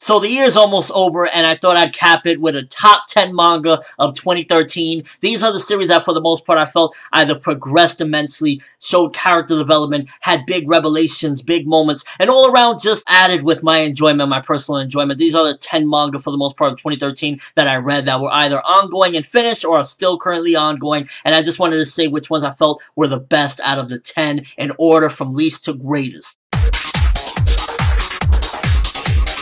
So the year's almost over, and I thought I'd cap it with a top 10 manga of 2013. These are the series that, for the most part, I felt either progressed immensely, showed character development, had big revelations, big moments, and all around just added with my enjoyment, my personal enjoyment. These are the 10 manga, for the most part, of 2013 that I read that were either ongoing and finished or are still currently ongoing, and I just wanted to say which ones I felt were the best out of the 10 in order from least to greatest.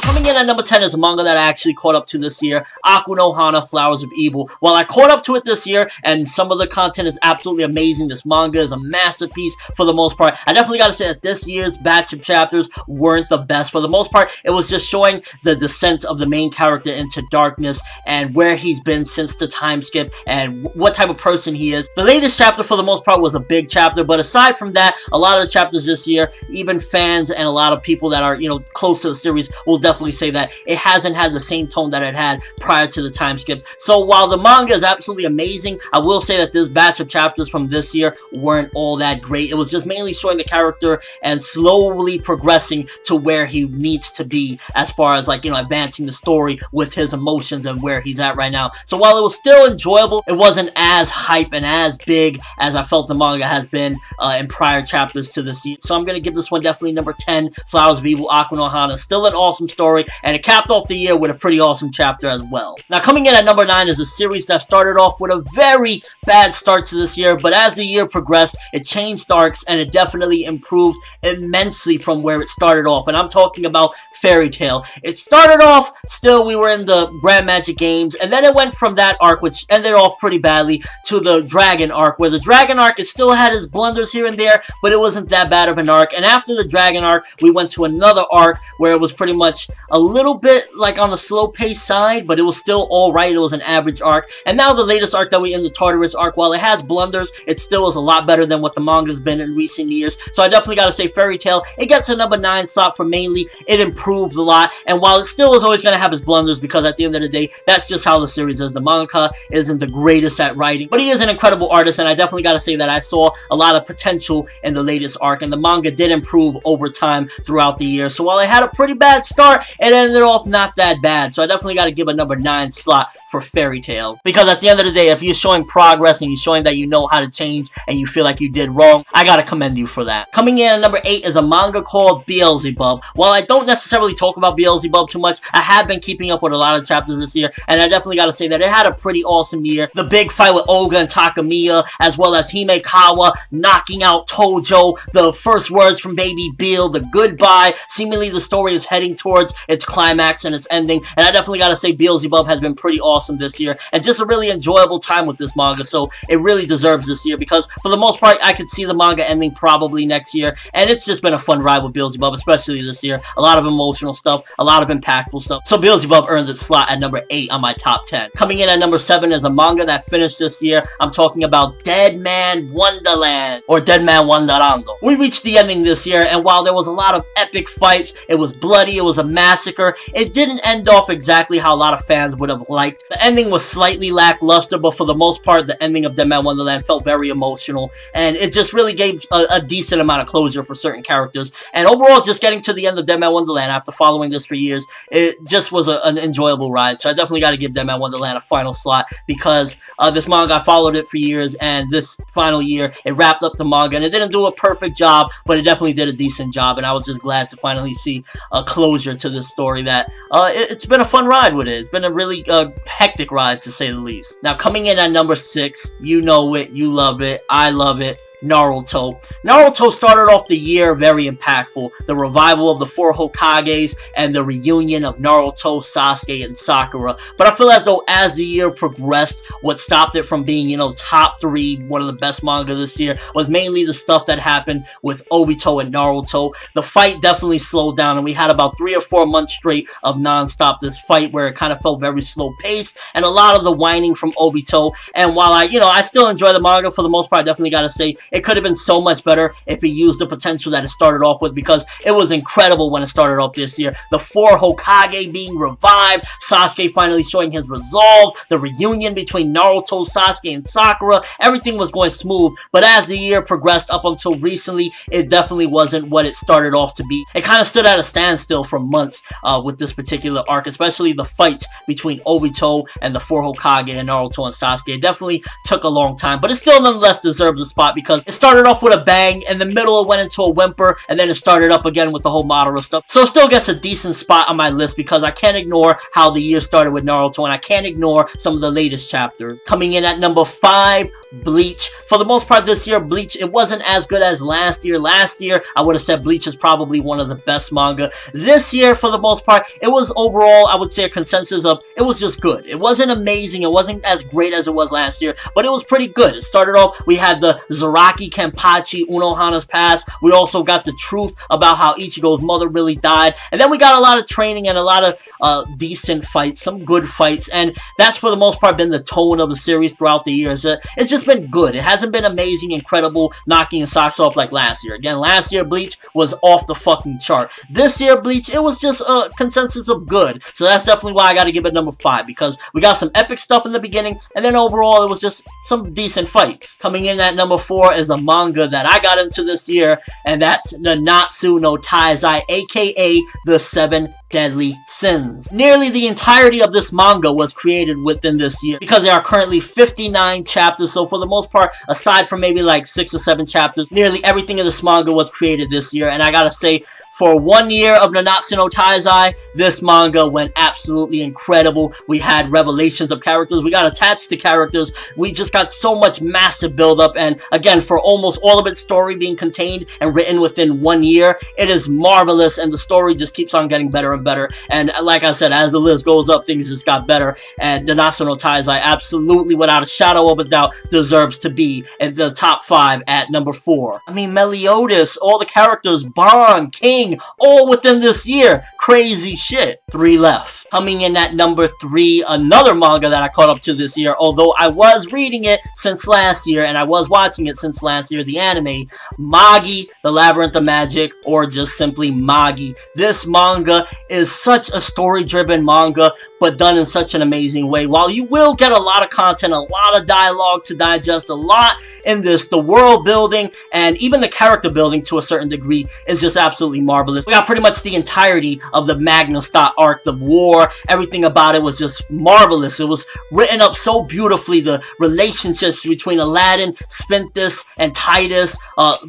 Coming in at number 10 is a manga that I actually caught up to this year, Aku no Hana, Flowers of Evil. While I caught up to it this year, and some of the content is absolutely amazing, this manga is a masterpiece for the most part, I definitely gotta say that this year's batch of chapters weren't the best. For the most part, it was just showing the descent of the main character into darkness, and where he's been since the time skip, and what type of person he is. The latest chapter, for the most part, was a big chapter, but aside from that, a lot of the chapters this year, even fans and a lot of people that are, close to the series will definitely say that it hasn't had the same tone that it had prior to the time skip. So while the manga is absolutely amazing, I will say that this batch of chapters from this year weren't all that great. It was just mainly showing the character and slowly progressing to where he needs to be as far as advancing the story with his emotions and where he's at right now. So while it was still enjoyable, it wasn't as hype and as big as I felt the manga has been in prior chapters to this year. So I'm going to give this one definitely number 10, Flowers of Evil, Aku no Hana. Still an awesome story, and it capped off the year with a pretty awesome chapter as well. Now, coming in at number 9 is a series that started off with a very bad start to this year, but as the year progressed, it changed arcs, and it definitely improved immensely from where it started off, and I'm talking about Fairy Tail. It started off, still we were in the Grand Magic Games, and then it went from that arc, which ended off pretty badly, to the Dragon arc, where the Dragon arc, it still had its blunders here and there, but it wasn't that bad of an arc. And after the Dragon arc, we went to another arc where it was pretty much a little bit on the slow pace side, but it was still alright. It was an average arc. And now the latest arc that we in, the Tartarus arc, while it has blunders, it still is a lot better than what the manga's been in recent years. So I definitely gotta say Fairy Tail, it gets a number 9 slot for mainly it improved a lot, and while it still is always going to have its blunders, because at the end of the day, that's just how the series is. The mangaka isn't the greatest at writing, but he is an incredible artist, and I definitely got to say that I saw a lot of potential in the latest arc, and the manga did improve over time throughout the year. So while it had a pretty bad start, it ended off not that bad. So I definitely got to give a number 9 slot for Fairy Tail, because at the end of the day, if you're showing progress and you're showing that you know how to change and you feel like you did wrong, I gotta commend you for that. Coming in at number 8 is a manga called Beelzebub. While I don't necessarily talk about Beelzebub too much, I have been keeping up with a lot of chapters this year, and I definitely gotta say that it had a pretty awesome year. The big fight with Olga and Takamiya, as well as Himekawa knocking out Tojo, the first words from Baby Beel, the goodbye. Seemingly the story is heading towards its climax and its ending, and I definitely gotta say Beelzebub has been pretty awesome this year, and just a really enjoyable time with this manga, so it really deserves this year, because for the most part, I could see the manga ending probably next year, and it's just been a fun ride with Beelzebub, especially this year. A lot of emotional stuff, a lot of impactful stuff. So Beelzebub earned its slot at number 8 on my top 10. Coming in at number 7 is a manga that finished this year. I'm talking about Dead Man Wonderland, or Dead Man Wonderando. We reached the ending this year, and while there was a lot of epic fights, it was bloody, it was a massacre, it didn't end off exactly how a lot of fans would have liked. The ending was slightly lackluster, but for the most part, the ending of Dead Man Wonderland felt very emotional, and it just really gave a decent amount of closure for certain characters. And overall, just getting to the end of Dead Man Wonderland after following this for years, it just was an enjoyable ride. So I definitely got to give Dead Man Wonderland a final slot, because this manga, I followed it for years, and this final year, it wrapped up the manga, and it didn't do a perfect job, but it definitely did a decent job, and I was just glad to finally see a closure to this story that, it's been a fun ride with it. It's been a really hectic ride, to say the least. Now, coming in at number 6, you know it, you love it, I love it, Naruto. Naruto started off the year very impactful. The revival of the 4 Hokages and the reunion of Naruto, Sasuke, and Sakura. But I feel as though as the year progressed, what stopped it from being, top 3, one of the best manga this year, was mainly the stuff that happened with Obito and Naruto. The fight definitely slowed down, and we had about 3 or 4 months straight of non-stop this fight where it kind of felt very slow-paced, and a lot of the whining from Obito. And while I still enjoy the manga for the most part, I definitely gotta say, it could have been so much better if it used the potential that it started off with, because it was incredible when it started off this year. The 4 Hokage being revived, Sasuke finally showing his resolve, the reunion between Naruto, Sasuke, and Sakura, everything was going smooth. But as the year progressed up until recently, it definitely wasn't what it started off to be. It kind of stood at a standstill for months with this particular arc, especially the fights between Obito and the 4 Hokage and Naruto and Sasuke. It definitely took a long time, but it still nonetheless deserves a spot because it started off with a bang, in the middle it went into a whimper, and then it started up again with the whole Madara stuff. So it still gets a decent spot on my list because I can't ignore how the year started with Naruto, and I can't ignore some of the latest chapters. Coming in at number 5, Bleach. For the most part this year, Bleach, it wasn't as good as last year. Last year, I would have said Bleach is probably one of the best manga. This year, for the most part, it was overall, I would say, a consensus of, it was just good. It wasn't amazing, it wasn't as great as it was last year, but it was pretty good. It started off, we had the Zaraki Kenpachi, Unohana's past. We also got the truth about how Ichigo's mother really died, and then we got a lot of training and a lot of decent fights, some good fights, and that's for the most part been the tone of the series throughout the years. It's just been good. It hasn't been amazing, incredible, knocking the socks off like last year. Again, last year Bleach was off the fucking chart. This year Bleach, it was just a consensus of good. So that's definitely why I gotta give it number 5, because we got some epic stuff in the beginning, and then overall it was just some decent fights. Coming in at number 4 is a manga that I got into this year, and that's the Natsu no Taizai, aka the 7 Deadly Sins. Nearly the entirety of this manga was created within this year, because there are currently 59 chapters, so for the most part, aside from maybe like 6 or 7 chapters, nearly everything in this manga was created this year, and I gotta say, for 1 year of Nanatsu no Taizai, this manga went absolutely incredible. We had revelations of characters, we got attached to characters, we just got so much massive build-up, and again, for almost all of its story being contained and written within 1 year, it is marvelous, and the story just keeps on getting better and better, and like I said, as the list goes up, things just got better, and Nanatsu no Taizai absolutely, without a shadow of a doubt, deserves to be in the top 5 at number 4. I mean, Meliodas, all the characters, Ban, King, all within this year. Crazy shit. 3 left. Coming in at number 3, another manga that I caught up to this year, although I was reading it since last year, and I was watching it since last year, the anime, Maggie, The Labyrinth of Magic, or just simply Maggie. This manga is such a story-driven manga, but done in such an amazing way. While you will get a lot of content, a lot of dialogue to digest, a lot in this, the world building, and even the character building to a certain degree is just absolutely marvelous. We got pretty much the entirety of the Magna Stott arc, the war, everything about it was just marvelous. It was written up so beautifully, the relationships between Aladdin, Sphinx, and Titus,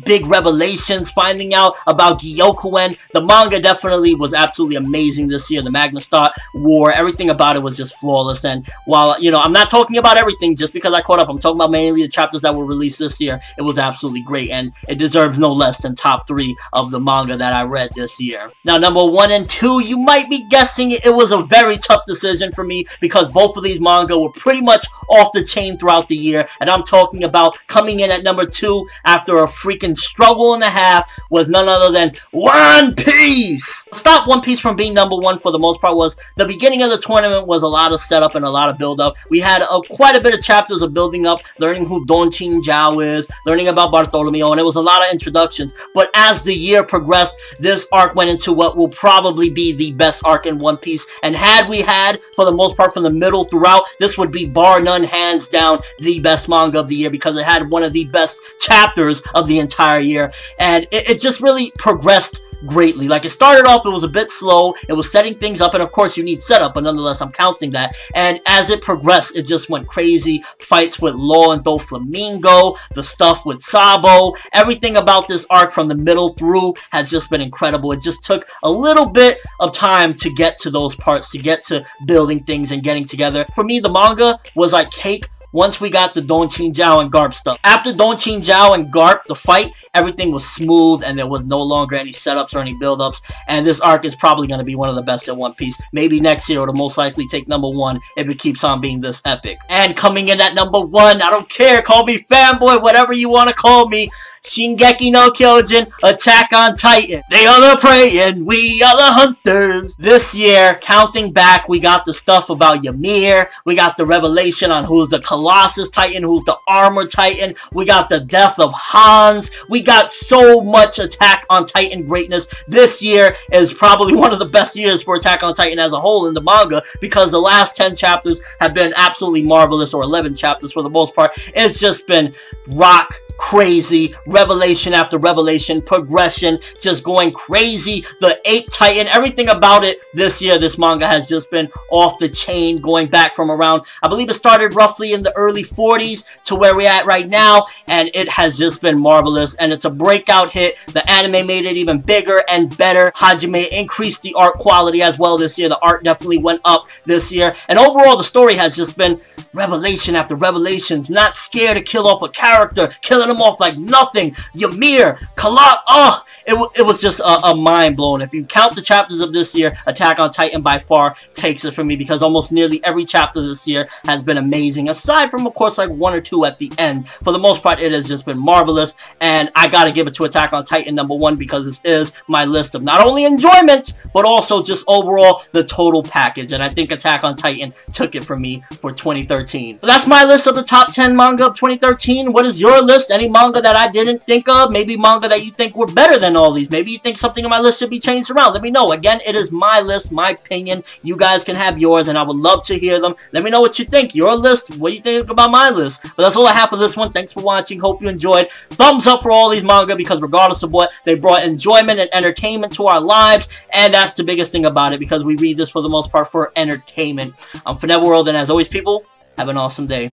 big revelations, finding out about Gyokuen. The manga definitely was absolutely amazing this year. The Magna Stott war, everything about it was just flawless, and while, you know, I'm not talking about everything just because I caught up, I'm talking about mainly the chapters that were released this year. It was absolutely great, and it deserves no less than top 3 of the manga that I read this year. Now, number 1 and 2, you might be guessing it was a very tough decision for me because both of these manga were pretty much off the chain throughout the year, and I'm talking about coming in at number 2 after a freaking struggle and a half was none other than One Piece! Stop One Piece from being number 1 for the most part was the beginning of the tournament was a lot of setup and a lot of build-up. We had quite a bit of chapters of building up, learning who Don Chin Jiao is, learning about Bartolomeo, and it was a lot of introductions. But as the year progressed, this arc went into what will probably be the best arc in One Piece. And had we had, for the most part, from the middle throughout, this would be bar none, hands down, the best manga of the year because it had one of the best chapters of the entire year. And it just really progressed greatly. Like, it started off, it was a bit slow, it was setting things up, and of course you need setup, but nonetheless I'm counting that, and as it progressed, it just went crazy. Fights with Law and Doflamingo, the stuff with Sabo, everything about this arc from the middle through has just been incredible. It just took a little bit of time to get to those parts, to get to building things and getting together. For me, the manga was like cake once we got the Don Chin Jiao and Garp stuff. After Don Chin Jiao and Garp, the fight, everything was smooth and there was no longer any setups or any build-ups, and this arc is probably going to be one of the best in One Piece. Maybe next year it'll most likely take number 1 if it keeps on being this epic. And coming in at number 1, I don't care, call me fanboy, whatever you want to call me, Shingeki no Kyojin, Attack on Titan. They are the prey and we are the hunters. This year, counting back, we got the stuff about Ymir, we got the revelation on who's the Colossus Titan, who's the Armor Titan. We got the death of Hans. We got so much Attack on Titan greatness. This year is probably one of the best years for Attack on Titan as a whole in the manga, because the last 10 chapters have been absolutely marvelous, or 11 chapters for the most part. It's just been rock crazy, revelation after revelation, progression, just going crazy. The 8th Titan, everything about it this year, this manga has just been off the chain, going back from around, I believe it started roughly in the early 40s to where we're at right now, and it has just been marvelous, and it's a breakout hit. The anime made it even bigger and better. Hajime increased the art quality as well this year. The art definitely went up this year, and overall the story has just been revelation after revelations. Not scared to kill off a character, killing them off like nothing. Ymir, Kalat, it was just a mind blowing. If you count the chapters of this year, Attack on Titan by far takes it from me, because almost nearly every chapter this year has been amazing, aside from, of course, like 1 or 2 at the end. For the most part, it has just been marvelous, and I gotta give it to Attack on Titan #1, because this is my list of not only enjoyment, but also just overall the total package, and I think Attack on Titan took it from me for 2013. But that's my list of the top 10 manga of 2013. What is your list? Any manga that I didn't think of? Maybe manga that you think were better than all these? Maybe you think something on my list should be changed around? Let me know. Again, it is my list, my opinion. You guys can have yours, and I would love to hear them. Let me know what you think. Your list. What do you think about my list? But that's all I have for this one. Thanks for watching. Hope you enjoyed. Thumbs up for all these manga, because regardless of what, they brought enjoyment and entertainment to our lives, and that's the biggest thing about it, because we read this for the most part for entertainment. I'm ForneverWorld, and as always, people, have an awesome day.